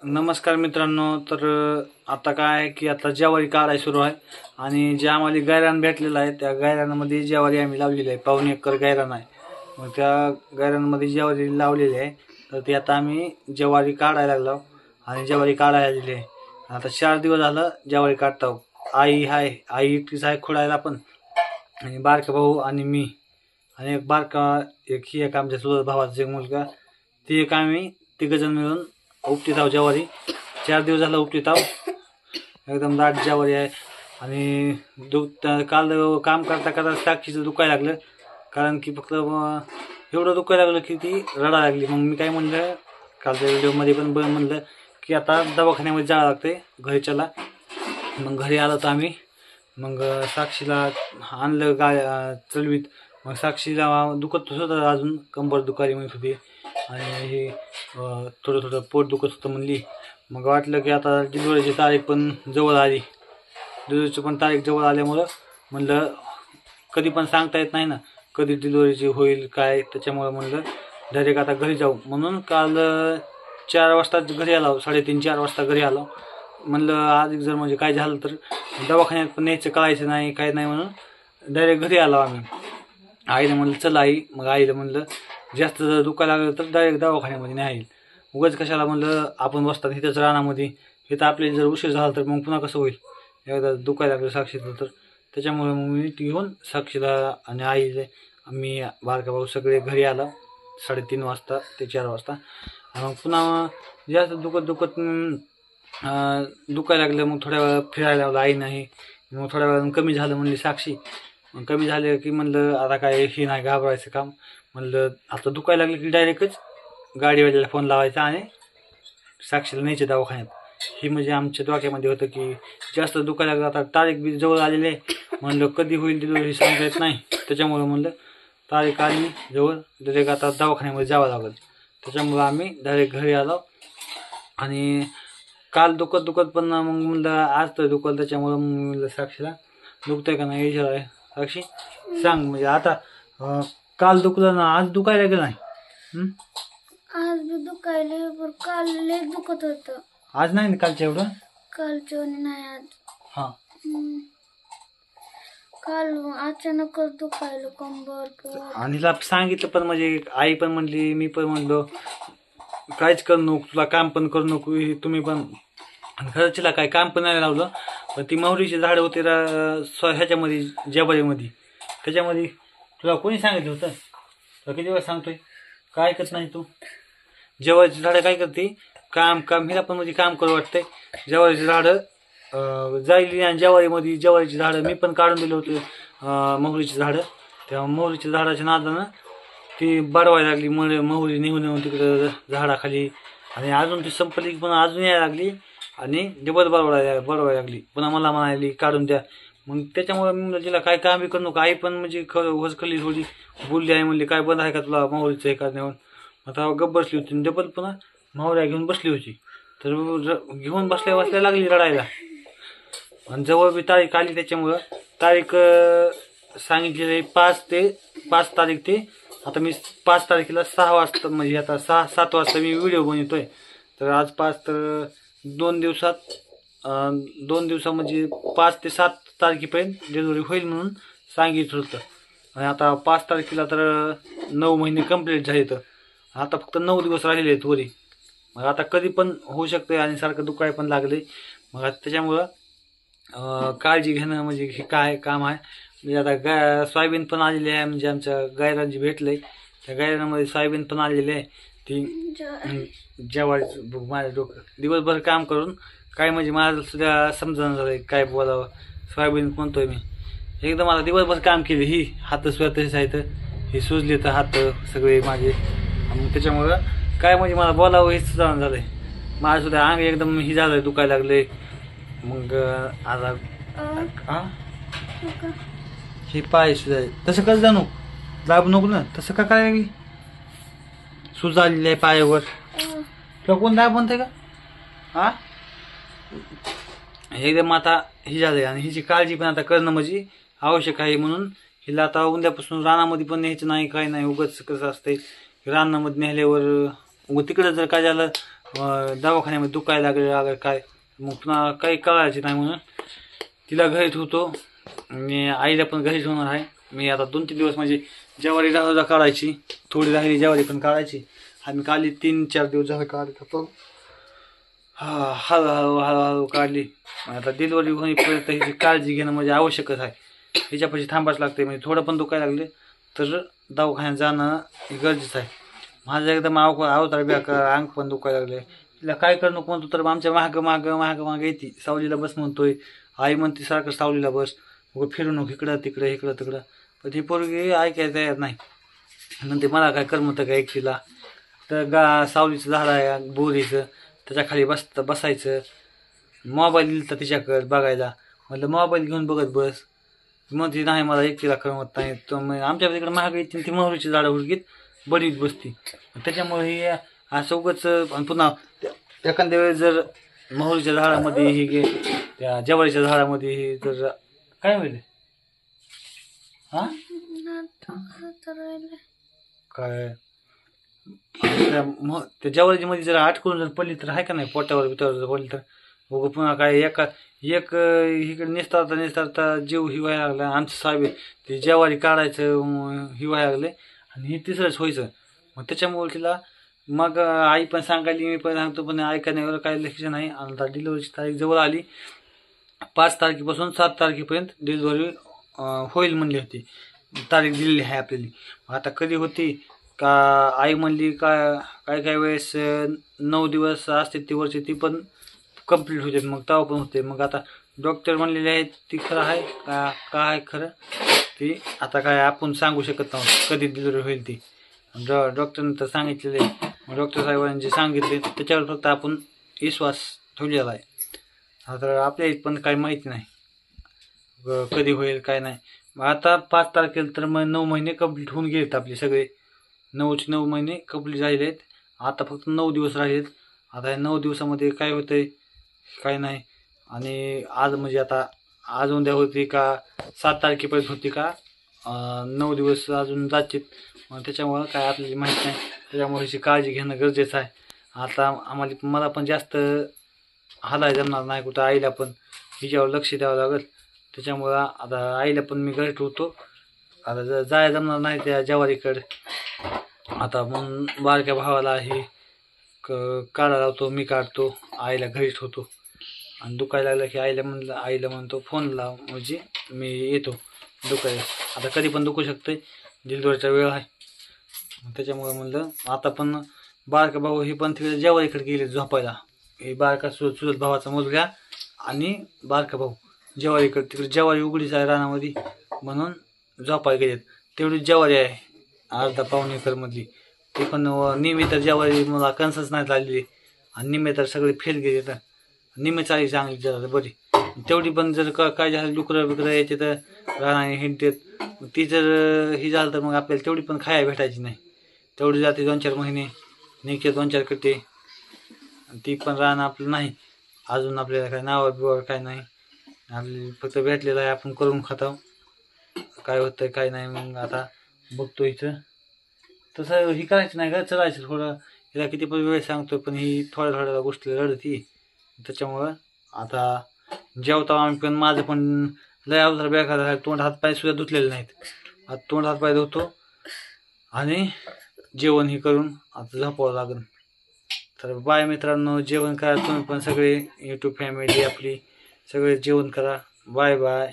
नमस्कार मित्रांनो. तर आता काय आहे की आता ज्वारी काढाय सुरू आहे आणि जे आम्हाला गायरान भेटलेलं आहे त्या गायरानामध्ये ज्वारी आम्ही लावलेली आहे. 1.5 एकर गायरान आहे. मग त्या गायरानमध्ये ज्वारी लावलेली आहे. तर ती आता आम्ही ज्वारी काढायला लागलो आणि ज्वारी काढायला दिली आहे. आता 4 दिवस झालं ज्वारी काढतो. आई एकटीच आहे खोडायला पण, आणि बारका भाऊ आणि मी आणि एक आमच्या चुलत भावाचा एक मुलगा, ती एक आम्ही तिघजण मिळून उपटीत आहोत ज्वारी. 4 दिवस झालं उपटीत आहोत. एकदम दाट ज्वारी आहे. आणि काल काम करता करता साक्षीचं दुखायला लागलं, कारण की फक्त एवढं दुखायला लागलं की ती रडायला लागली. मग मी काय म्हणलं, कालच्या व्हिडिओमध्ये पण म्हणलं की आता दवाखान्यामध्ये जावं लागते, घरी चला. मग घरी आलो तर आम्ही मग साक्षीला आणलं चलवीत. मग साक्षीला दुखत होतं, अजून कंबर दुखारी म्हणत होती आणि हे थोडं पोट दुखत होतं म्हणली. मग वाटलं की आता डिलिव्हरीची तारीख पण जवळ आली. डिलिव्हरीची पण तारीख जवळ आल्यामुळं म्हणलं कधी पण सांगता येत नाही ना कधी डिलिव्हरीची होईल काय, त्याच्यामुळं म्हणलं डायरेक्ट आता घरी जाऊ. म्हणून काल 4 वाजता घरी आलो, 3:30-4 वाजता घरी आलो. म्हणलं आज जर म्हणजे काय झालं तर दवाखान्यात पण न्यायचं कळायचं नाही काय नाही, म्हणून डायरेक्ट घरी आलो आम्ही. आईला म्हणलं चल आई. मग आईला म्हणलं जास्त जर दुखायला लागलं तर डायरेक्ट दवाखान्यामध्ये नाही येईल, उगाच कशाला म्हणलं आपण बसतात इथंच रानामध्ये, इथं आपल्याला जर उशीर झाला तर मग पुन्हा कसं होईल, एकदा दुखायला लागलं साक्षीचं तर. त्याच्यामुळे मग मी घेऊन साक्षीला आणि आईला आम्ही बारका भाऊ सगळे घरी आलो 3:30 वाजता ते 4 वाजता. मग पुन्हा जास्त दुखत दुखायला लागलं. मग थोड्या वेळा फिरायला लावलं आई नाही. मग थोड्या वेळा कमी झालं म्हणली साक्षी. मग कमी झालं की म्हणलं आता काय हे नाही घाबरायचं काम. म्हणलं आता दुखायला लागलं की डायरेक्टच गाडीवाल्याला फोन लावायचा आणि साक्षीला न्यायचे दवाखान्यात. ही म्हणजे आमच्या डोक्यामध्ये होतं की जास्त दुखायला लागलं, आता तारीख बी जवळ आलेली आहे. म्हणलं कधी होईल डिलिव्हरी सांगता येत नाही, त्याच्यामुळं म्हणलं तारीख आली जवळ डायरेक्ट आता दवाखान्यामध्ये जावं लागेल. त्याच्यामुळं आम्ही डायरेक्ट घरी आलो. आणि काल दुखत पण मग म्हणलं आज तर दुखल, त्याच्यामुळं मग म्हणलं साक्षीला दुखतंय का नाही विचार आहे. साक्षी सांग, म्हणजे आता काल दुखलं ना, आज दुखायला गेलं नाही? आज दुखायला, पण काल लय दुखत होतं. आज नाही ना कालच्या एवढं? कालचं नाही आज. हा, काल अचानकच दुखायला कंबर. आणि तिला सांगितलं पण, म्हणजे आई पण म्हणली, मी पण म्हणलो काहीच करू नको, तुला काम पण करू नको तुम्ही पण. आणि खरंच तिला काय काम पण नाही लावलं. पण ती मोहरीची झाडं होते ह्याच्यामध्ये ज्वारीमध्ये, त्याच्यामध्ये तुला कोणी सांगितलं होतं? तुला किती वेळा सांगतोय, काय ऐकत नाही तू. ज्वारीची झाडं काय करते, काम हिला पण म्हणजे काम करू वाटतंय. ज्वारीची झाडं जायली आणि ज्वारीची झाडं मी पण काढून दिलं होतं मोहरीची झाडं. तेव्हा मोहरीच्या झाडाच्या नादानं ती बडवायला लागली, मोहरी नेऊन तिकडं झाडाखाली. आणि अजून ती संपली पण अजून यायला लागली आणि डबल बडवायला लागली. पुन्हा मला म्हणाली काढून द्या. मग त्याच्यामुळे मी तिला काय काम बी करू नको. आई पण म्हणजे होचकली थोडी, बोलली. आई म्हणली काय बंद आहे का तुला मोहरीचं हे करण्यावर. आता गप्प बसली होती, डबल पुन्हा मोहऱ्या घेऊन बसली होती. तर घेऊन बसल्या लागली रडायला. आणि जवळ बी तारीख आली, त्याच्यामुळं तारीख सांगितलेली 5 तारीख ते. आता मी 5 तारखेला 6 वाजता, म्हणजे आता 6-7 वाजता मी व्हिडिओ बनवतोय. तर आज 5 तर 2 दिवसा म्हणजे 5 ते 7 तारखेपर्यंत डिलिव्हरी होईल म्हणून सांगितलं होतं. आणि आता 5 तारखेला तर 9 महिने कंप्लीट झाले. तर आता फक्त 9 दिवस राहिलेले आहेत वरी. मग आता कधी पण होऊ शकते आणि सारखं दुखाय पण लागले. मग आता त्याच्यामुळं काळजी घेणं म्हणजे हे काय काम आहे. म्हणजे आता सोयाबीन पण आलेली आहे, म्हणजे आमच्या गायरान जे भेटलंय त्या गायरानामध्ये सोयाबीन पण आलेली आहे. ती ज्वारी माझ्या डोकं दिवसभर काम करून काय म्हणजे मला सुद्धा समजणं झालंय काय बोलावं. सोयाबीन म्हणतोय मी, एकदम आता दिवसभर काम केले. ही हात स्वतःच आहेत, हे सुजले तर हात सगळे माझे. मग त्याच्यामुळं काय म्हणजे मला बोलावं हे सुद्धा झालंय. माझं सुद्धा अंग एकदम ही झालंय, दुखायला लागलंय. मग आता हे पाय सुद्धा तसं कसं जाणू दाबू नको ना, तसं का काय लागली, सूज आलेली आहे पायावर. तुला कोण दाब म्हणते का? हा, एकदम आता ही झालंय. आणि हिची काळजी पण आता करणं म्हणजे आवश्यक आहे. म्हणून हिला आता उद्यापासून रानामध्ये पण न्यायचं नाही, काय नाही. उगाच कसं असतंय रानामध्ये नेल्यावर तिकडं जर काय झालं दवाखान्यामध्ये दुखायला लागले काय, मग पुन्हा काही कळायचे नाही म्हणून तिला घरीच होतो आणि आईला पण घरीच होणार आहे. मी आता 2-3 दिवस म्हणजे ज्वारी राहूला काढायची, थोडी राहिली ज्वारी पण काढायची. आम्ही काढली 3-4 दिवस झाले काढत होतो. हळूहळू काढली. आता डिलिव्हरी होईपर्यंत ह्याची काळजी घेणं म्हणजे आवश्यकच आहे. ह्याच्यापाशी थांबाच लागते. म्हणजे थोडं पण दुखायला लागले तर दवाखान्यात जाणं हे गरजेचं आहे. माझं एकदम अवतार बेकार, अंग पण दुखायला लागले. तिला काय करू नको म्हणतो तर आमच्या मागं येते. सावलीला बस म्हणतोय, आई म्हणते सारखं सावलीला बस, मग फिरू नको इकडं तिकडं. पण ती पोरगी ऐकायला तयार नाही. म्हणते मला काय करमतं का एकटीला. तर सावलीचं झाड आहे बोरीचं, त्याच्या खाली बसायचं. मोबाईल दिलता तिच्याकडे बघायला, म्हटलं मोबाईल घेऊन बघत बस. म्हणते नाही मला एकटीला करमत नाही. तर मग आमच्या तिकडे महाग येते ती मोहरीची झाडं हुडकीत बरीच बसती. त्याच्यामुळे हे असं उगच. आणि पुन्हा एखाद्या वेळेस जर मोहरीच्या झाडामध्ये हे त्या ज्वारीच्या झाडामध्ये हे जर काय होईल काय त्या ज्वारीच्या मध्ये जर अटकून जर पडली तर आहे का नाही, पोटावर बिटावर जर पडली तर बघू पुन्हा काय एक इकडे निस्तारता जीव ही व्हायला लागला. आमचं साहेब ते ज्वारी काढायचं ही व्हायला लागले आणि हे तिसरंच व्हायचं. मग त्याच्यामुळे तिला मग आई पण सांगायली, मी पण सांगतो, पण ऐकण्यावर काही लक्ष नाही. आणि आता डिलिव्हरीची तारीख जवळ आली. 5 तारखेपासून 7 तारखेपर्यंत डिलिव्हरी होईल म्हणली होती, तारीख दिलेली आहे आपल्याला. आता कधी होती का आई म्हणली काय वेळेस 9 दिवस असते ती वरची, ती पण कंप्लीट होते, मग तेव्हा पण होते. मग आता डॉक्टर म्हणलेले आहेत ती खरं आहे का काय खरं ती आता काय आपण सांगू शकत नाही कधी डिलिव्हरी होईल ती. डॉक्टरने तर सांगितलेले, डॉक्टर साहेबांनी जे सांगितले त्याच्यावर फक्त आपण विश्वास ठेवलेला आहे. आता आपल्या पण काही माहिती नाही कधी होईल काय नाही. मग आता 5 तारखेला तर मग 9 महिने कंप्लीट होऊन गेलेत आपले सगळे. 9 महिने कंप्लीट झालेले आहेत. आता फक्त 9 दिवस राहिलेत. आता या 9 दिवसामध्ये काय होतंय काय नाही. आणि आज म्हणजे आता आज उद्या होती का 7 तारखेपर्यंत होती का 9 दिवस अजून जातील. मग त्याच्यामुळं काय आपल्याला माहीत नाही. त्याच्यामुळे ह्याची काळजी घेणं गरजेचं आहे. आता मला पण जास्त हालाय जमणार नाही कुठं, आईला पण हिच्यावर लक्ष द्यावं लागेल. त्याच्यामुळं आता आईला पण मी घरी ठेवतो. आता जायला जमणार नाही त्या ज्वारीकडे. आता मग बारक्या भावाला हे काढा लावतो, मी काढतो, आईला घरीच होतो. आणि दुखायला लागलं की आईला म्हणतो फोन लाव, म्हणजे मी येतो दुखायला. आता कधी पण दुखू शकते, डिलिव्हरीचा वेळ आहे. त्याच्यामुळे म्हणलं आता पण बारका भाऊ ही पण तिकडे ज्वारीकडे गेले झोपायला. हे बारका चुलत भावाचा मुलगा आणि बारका भाऊ ज्वारीकडे, तिकडे ज्वारी उघडीच आहे रानामध्ये म्हणून झोपायला गेलेत. तेवढी ज्वारी आहे अर्धा-पाऊण एकरमधली. ते पण निम्मी तर ज्वारी मला कणसच नाही झालेली आणि निम्मे तर सगळे फेल गेले. तर निम्मे चाळी चांगली जरा बरी. तेवढी पण जर काय झालं डुकरं यायचे तर राहणार हिंडतेत, ती जर ही झालं तर मग आपल्याला तेवढी पण खायला भेटायची नाही. तेवढी जाते 2-4 महिने, निघते 2-4 कट्टे. ती पण राहणं आपलं नाही अजून, आपल्याला काय नावावर बिवावर काय नाही. आपली फक्त भेटलेलं आहे, आपण करून खातो, काय होतं काय नाही. मग आता बघतो इथं तसं ही करायचं नाही का, चलायचं थोडं. हिला किती पण वेळ सांगतो पण ही थोड्या गोष्टीला रडती. त्याच्यामुळं आता जेवता आम्ही पण माझं पण लय अवसर बेकार झाला. तोंड हातपाय सुद्धा धुतलेले नाहीत. आता तोंड हातपाय धुतो आणि जेवण ही करून आता झोपावं लागेल. तर बाय मित्रांनो, जेवण करा तुम्ही पण सगळे, यूट्यूब फॅमिली आपली सगळे जेवण करा. Bye bye.